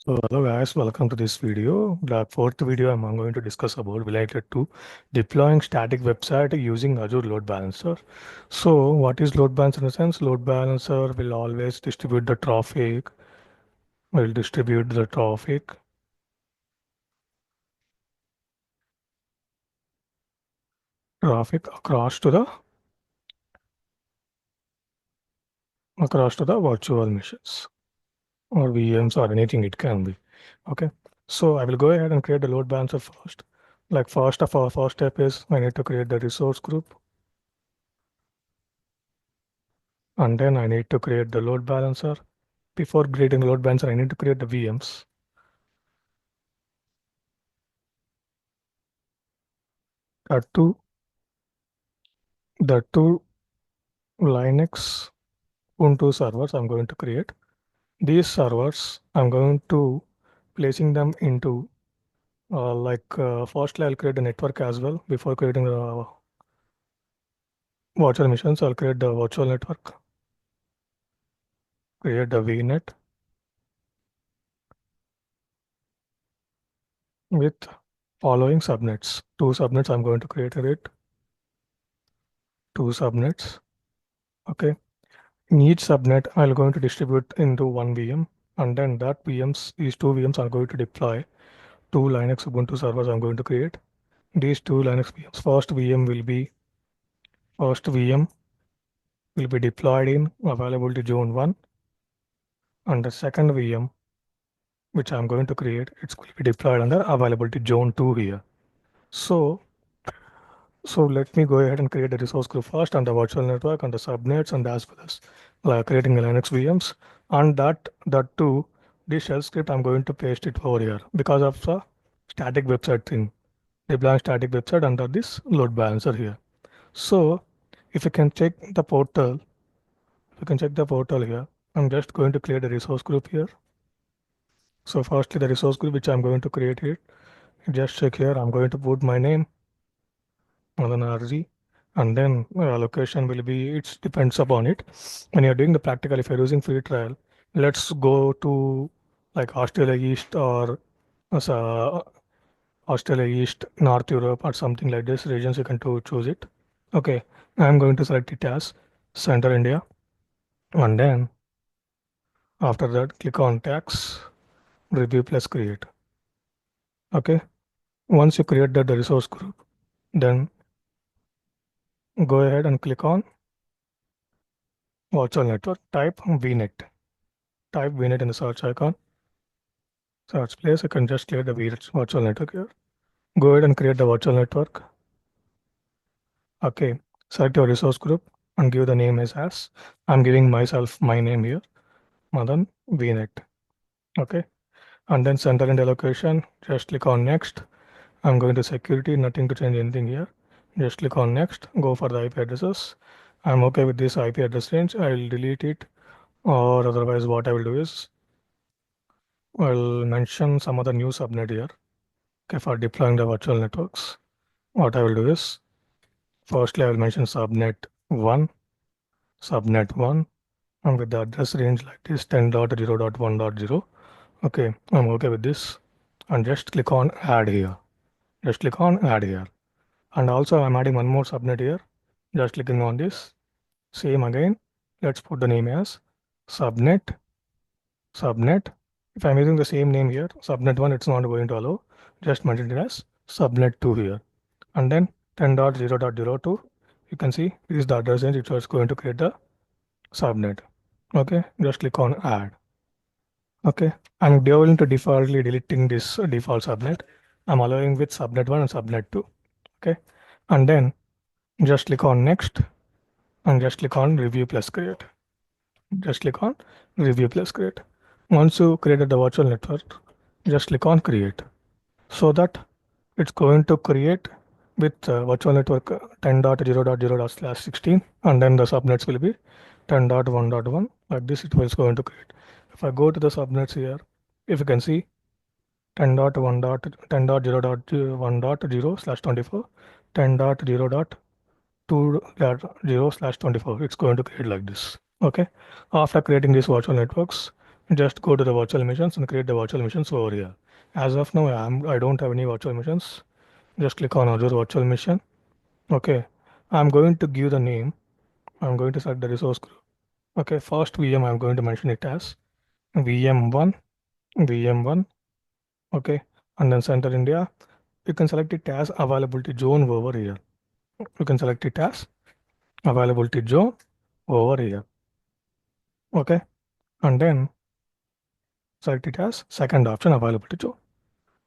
So hello guys, welcome to this video. The fourth video I'm going to discuss about related to deploying static website using Azure Load Balancer. So what is load balancer in a sense? Load balancer will always will distribute the traffic across to the virtual machines or VMs or anything it can be. Okay. So I will go ahead and create the load balancer first. Like first step is I need to create the resource group. And then I need to create the load balancer. Before creating the load balancer, I need to create the VMs. The two, the two Linux Ubuntu servers I'm going to create. These servers, I'm going to placing them into firstly I'll create a network as well. Before creating the virtual machines, I'll create the virtual network, create the VNet with following subnets. Two subnets I'm going to create it. Two subnets. Okay. In each subnet, I'm going to distribute into one VM, and then these two VMs are going to deploy two Linux Ubuntu servers I'm going to create. These two Linux VMs, first VM will be deployed in availability zone 1, and the second VM, which I'm going to create, it's going to be deployed under availability zone 2 here. So So let me go ahead and create a resource group first on the virtual network and the subnets and as well as creating a Linux VMs. And that too, this shell script I'm going to paste it over here because of the static website thing. Deploying static website under this load balancer here. So if you can check the portal, if you can check the portal here, I'm just going to create a resource group here. So firstly the resource group which I'm going to create here, just check here, I'm going to put my name and then RG, and then location will be, it depends upon it. When you're doing the practical, if you're using free trial, let's go to like Australia East or uh, Australia East, North Europe or something like this regions, you can to choose it. Okay, I'm going to select it as Center India, and then after that click on tax, review plus create. Okay, once you create the resource group, then go ahead and click on virtual network, type VNet in the search icon, search place. You can just create the virtual network here. Go ahead and create the virtual network. Okay, select your resource group and give the name as I'm giving myself my name here, Madan VNet. Okay, and then center and allocation, just click on next. I'm going to security, nothing to change anything here. Just click on next, go for the IP addresses. I'm okay with this IP address range. I'll delete it, or otherwise what I will do is I'll mention some other new subnet here. Okay, for deploying the virtual networks, what I will do is firstly I will mention subnet 1, and with the address range like this 10.0.1.0. Okay, I'm okay with this, and just click on add here. Just click on add here, and also I'm adding one more subnet here. Just clicking on this, same again. Let's put the name as subnet subnet. If I'm using the same name here, subnet 1, it's not going to allow. Just mention it as subnet 2 here. And then 10.0.02, you can see this is the address range which was going to create the subnet. Okay, just click on add. Okay, I'm going to defaultly deleting this default subnet. I'm allowing with subnet 1 and subnet 2. Okay, and then just click on next and just click on review plus create. Just click on review plus create. Once you created the virtual network, just click on create, so that it's going to create with virtual network 10.0.0./16, and then the subnets will be 10.1.1, like this it was going to create. If I go to the subnets here, if you can see 10.1.10.0.1.0/24, 10.0.2.0/24, it's going to create like this. Okay, after creating these virtual networks, Just go to the virtual machines and create the virtual machines over here. As of now, I don't have any virtual machines. Just click on Azure virtual machine. Okay, I'm going to give the name. I'm going to select the resource group. Okay, first VM I'm going to mention it as VM1, VM1. Okay, and then center India. You can select it as availability zone over here. You can select it as availability zone over here. Okay, and then select it as second option availability zone.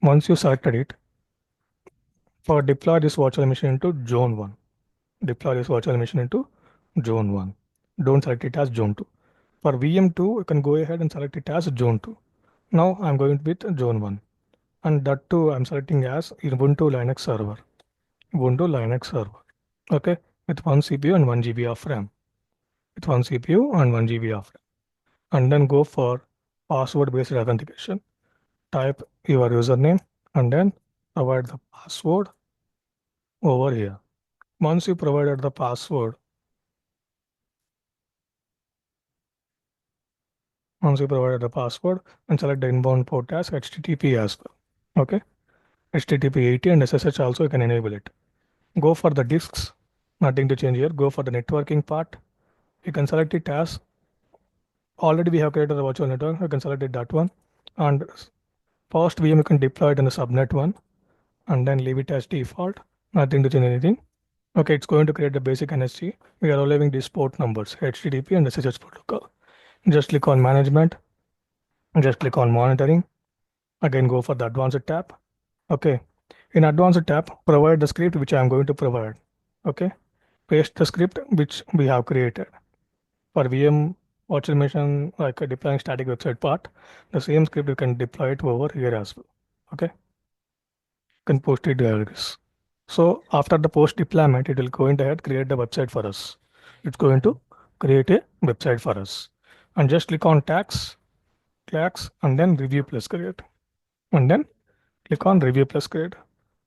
Once you selected it, for deploy this virtual machine into zone 1. Deploy this virtual machine into zone 1. Don't select it as zone 2. For VM2, you can go ahead and select it as zone 2. Now I'm going with zone 1. And that too I'm selecting as Ubuntu Linux server. Ubuntu Linux server. Okay, with 1 CPU and 1 GB of RAM. With 1 CPU and 1 GB of RAM. And then go for password based authentication. Type your username and then provide the password over here. Once you provided the password, and select the inbound port as HTTP as well. Okay, HTTP 80 and SSH also you can enable it. Go for the disks, nothing to change here. Go for the networking part. You can select it as already we have created the virtual network. You can select it that one. And first VM you can deploy it in the subnet one and then leave it as default. Nothing to change anything. Okay, it's going to create the basic NSG. We are allowing these port numbers, HTTP and SSH protocol. Just click on management. Just click on monitoring. Again, go for the advanced tab. Okay. In advanced tab, provide the script which I am going to provide. Okay. Paste the script which we have created. For VM virtual machine, like deploying static website part, the same script you can deploy it over here as well. Okay. You can post it like this. So after the post deployment, it will go into ahead, create the website for us. It's going to create a website for us. And just click on tags, and then review plus create. And then click on review plus create.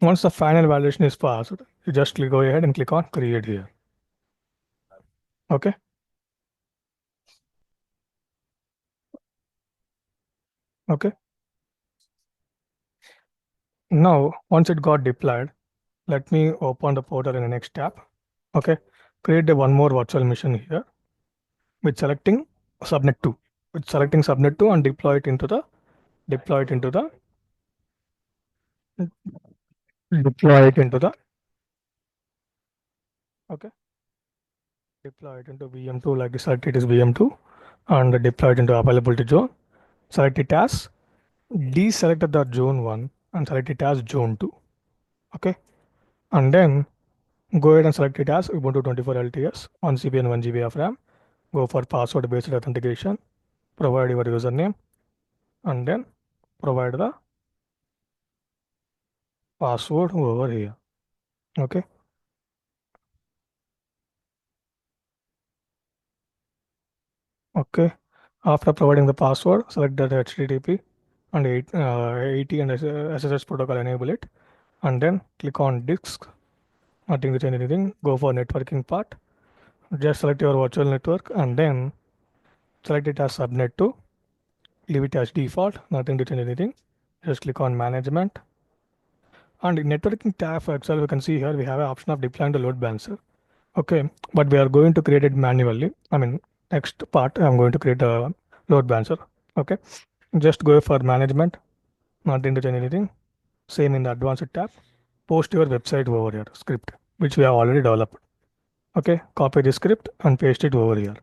Once the final validation is passed, you just go ahead and click on create here. Okay. Okay. Now, once it got deployed, let me open the portal in the next tab. Okay. Create a one more virtual machine here with selecting subnet 2. With selecting subnet 2 and deploy it into the deploy it into the okay. Deploy it into VM2 like select it is VM2 and deploy it into availability zone. Select it as deselect the zone 1 and select it as zone 2. Okay. And then go ahead and select it as Ubuntu 24 LTS, 1 GB and 1 GB of RAM. Go for password based authentication. Provide your username and then provide the password over here. Okay. Okay. After providing the password, select that HTTP and 80 and SSH protocol, enable it. And then click on disk. Nothing to change anything. Go for networking part. Just select your virtual network and then select it as subnet 2. Leave it as default. Nothing to change anything. Just click on management. And in networking tab for Excel, we can see here we have an option of deploying the load balancer. Okay, but we are going to create it manually. I mean, next part, I'm going to create a load balancer. Okay, just go for management, not into change anything. Same in the advanced tab. Post your website over here, script, which we have already developed. Okay, copy the script and paste it over here.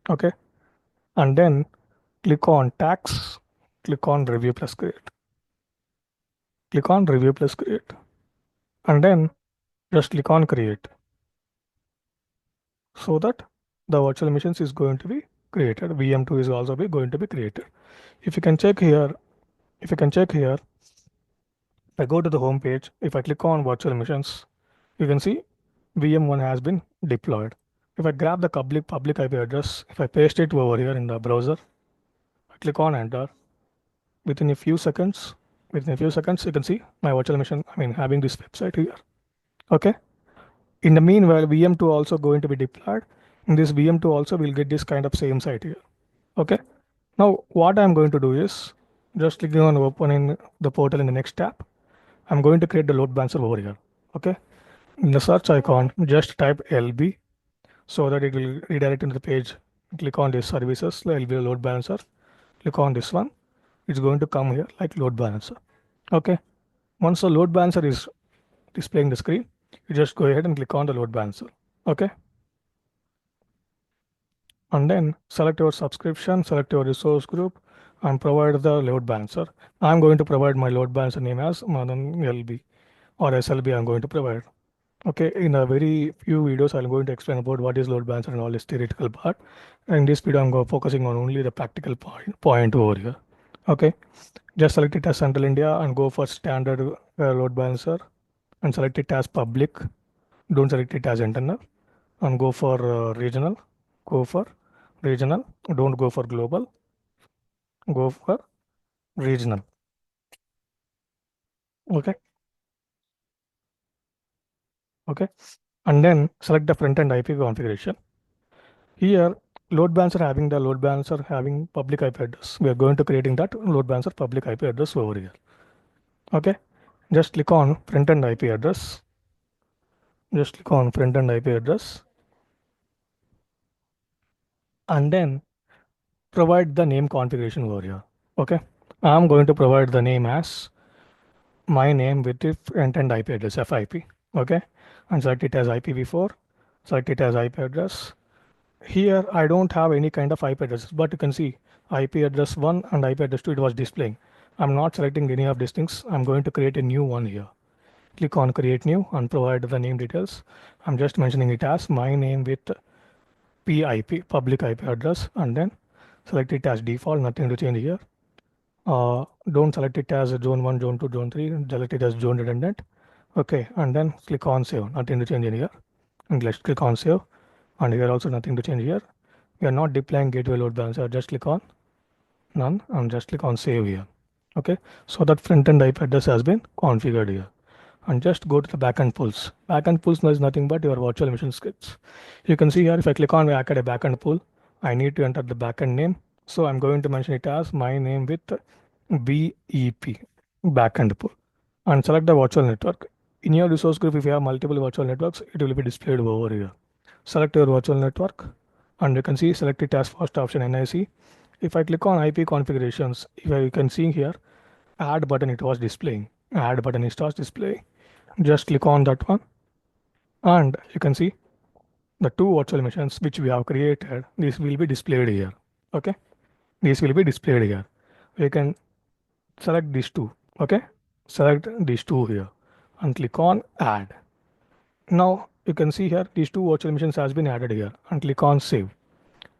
Okay, and then click on tags, click on review plus create, click on review plus create, and then just click on create so that the virtual machines is going to be created. VM2 is also be going to be created. If you can check here, if you can check here, if I go to the home page, if I click on virtual machines, you can see VM1 has been deployed. If I grab the public IP address, if I paste it over here in the browser, I click on enter. Within a few seconds, you can see my virtual machine, I mean, having this website here. Okay. In the meanwhile, VM2 also going to be deployed. In this VM2 also, we'll get this kind of same site here. Okay. Now, what I'm going to do is just clicking on opening the portal in the next tab. I'm going to create the load balancer over here. Okay. In the search icon, just type LB so that it will redirect into the page. Click on this services, LB load balancer. Click on this one. It's going to come here like load balancer. Okay. Once the load balancer is displaying the screen, you just go ahead and click on the load balancer. Okay. And then select your subscription, select your resource group, and provide the load balancer. I'm going to provide my load balancer name as Madan LB or SLB I'm going to provide. Okay, in a very few videos, I'm going to explain about what is load balancer and all this theoretical part. In this video, focusing on only the practical point over here. Okay, just select it as Central India and go for standard load balancer and select it as public. Don't select it as internal and go for regional. Go for regional. Don't go for global. Go for regional. Okay, okay, and then select the front end IP configuration. Here, load balancer having the load balancer having public IP address. We are going to creating that load balancer public IP address over here. Okay. Just click on front end IP address. Just click on front end IP address and then provide the name configuration over here. Okay. I'm going to provide the name as my name with the front end IP address FIP. Okay. And select it as IPv4. Select it as IP address. Here I don't have any kind of IP addresses, but you can see IP address 1 and IP address 2 it was displaying. I'm not selecting any of these things. I'm going to create a new one here. Click on create new and provide the name details. I'm just mentioning it as my name with PIP, public IP address, and then select it as default, nothing to change here. Don't select it as zone 1, zone 2, zone 3, select it as zone redundant. Okay, and then click on save, nothing to change in here. And let's click on save. And here also nothing to change here. We are not deploying gateway load balancer. Just click on none and just click on save here. Okay, so that front end IP address has been configured here. And just go to the backend pools. Backend pools is nothing but your virtual machine scripts. You can see here if I click on add a backend pool, I need to enter the backend name. So I'm going to mention it as my name with BEP backend pool and select the virtual network. In your resource group, if you have multiple virtual networks, it will be displayed over here. Select your virtual network and you can see select it as first option NIC. If I click on IP configurations, if you can see here, add button it was displaying. Add button it starts displaying. Just click on that one and you can see the two virtual machines which we have created. This will be displayed here. Okay, this will be displayed here. We can select these two. Okay, select these two here and click on add. Now you can see here these two virtual machines has been added here and click on save.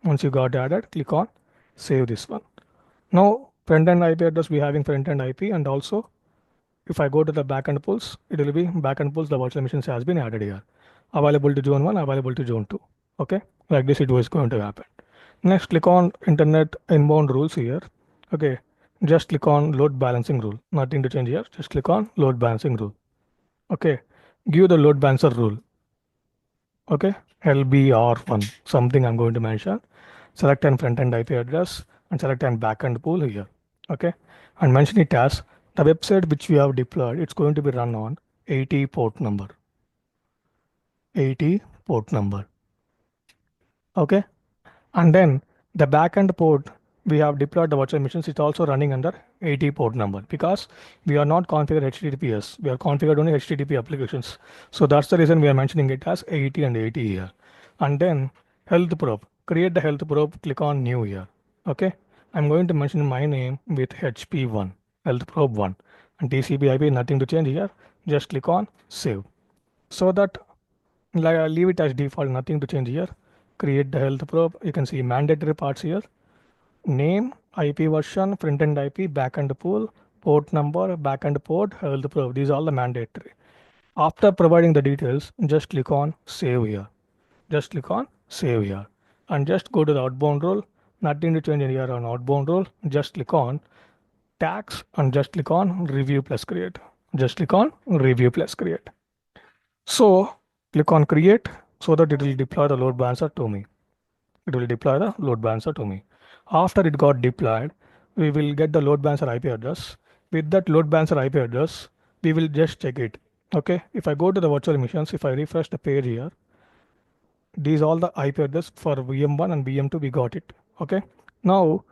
Once you got added, click on save this one. Now front end IP address we having front end IP and also if I go to the backend pools, it will be backend pools the virtual machines has been added here. Available to zone 1, available to zone 2. Okay, like this it was going to happen. Next click on internet inbound rules here. Okay, just click on load balancing rule. Nothing to change here. Just click on load balancing rule. Okay, give the load balancer rule. Okay, LBR1, something I'm going to mention. Select an front end IP address and select an backend pool here. Okay, and mention it as the website which we have deployed, it's going to be run on 80 port number. 80 port number. Okay, and then the backend port we have deployed the virtual machines, it's also running under 80 port number because we are not configured HTTPS. We are configured only HTTP applications. So that's the reason we are mentioning it as 80 and 80 here. And then health probe. Create the health probe. Click on new here. Okay. I'm going to mention my name with HP1, health probe 1. And TCP IP, nothing to change here. Just click on save. So that like I leave it as default, nothing to change here. Create the health probe. You can see mandatory parts here. Name, IP version, front end IP, backend pool, port number, backend port, health probe. These are all the mandatory. After providing the details, just click on save here. Just click on save here. And just go to the outbound role. Nothing to change here on outbound role. Just click on tags and just click on review plus create. Just click on review plus create. So click on create so that it will deploy the load balancer to me. It will deploy the load balancer to me. After it got deployed, we will get the load balancer IP address. With that load balancer IP address, we will just check it. Okay, if I go to the virtual machines, if I refresh the page here, these all the IP address for VM1 and VM2, we got it. Okay, now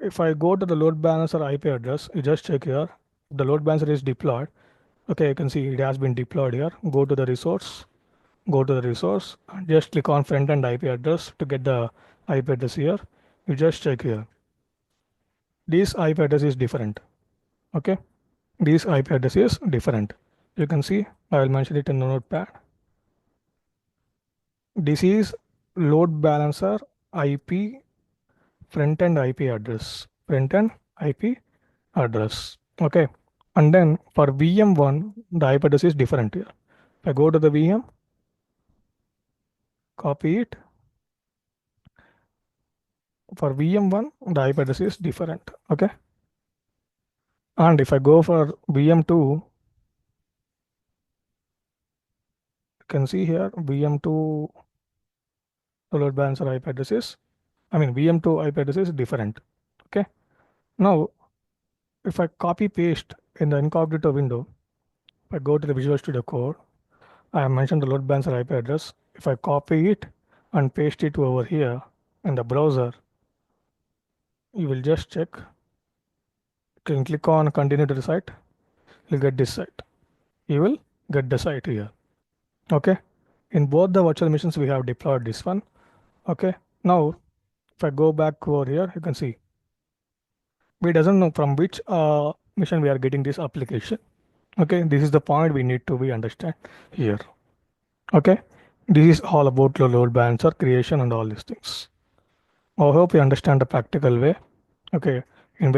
if I go to the load balancer IP address, you just check here, the load balancer is deployed. Okay, you can see it has been deployed here. Go to the resource, go to the resource, and just click on front end IP address to get the IP address here. You just check here. This IP address is different. Okay, this IP address is different. You can see, I will mention it in the notepad. This is load balancer IP front end IP address. Front end IP address. Okay, and then for VM1, the IP address is different here. If I go to the VM, copy it. For VM1, the IP address is different. Okay, and if I go for VM2, you can see here VM2 load balancer IP address is, VM2 IP address is different. Okay, now if I copy paste in the incognito window, if I go to the Visual Studio Code, I have mentioned the load balancer IP address. If I copy it and paste it over here in the browser, you will just check. You can click on continue to the site. You'll get this site. You will get the site here. Okay. In both the virtual machines, we have deployed this one. Okay. Now, if I go back over here, you can see we doesn't know from which mission we are getting this application. Okay. This is the point we need to be understand here. Okay. This is all about the load balancer creation and all these things. I hope you understand the practical way. Okay. In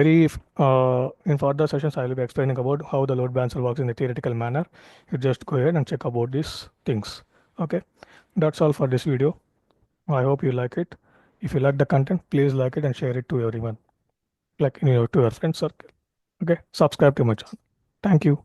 further sessions, I will be explaining about how the load balancer works in a theoretical manner. You just go ahead and check about these things. Okay. That's all for this video. I hope you like it. If you like the content, please like it and share it to everyone, like to your friend circle. Okay. Subscribe to my channel. Thank you.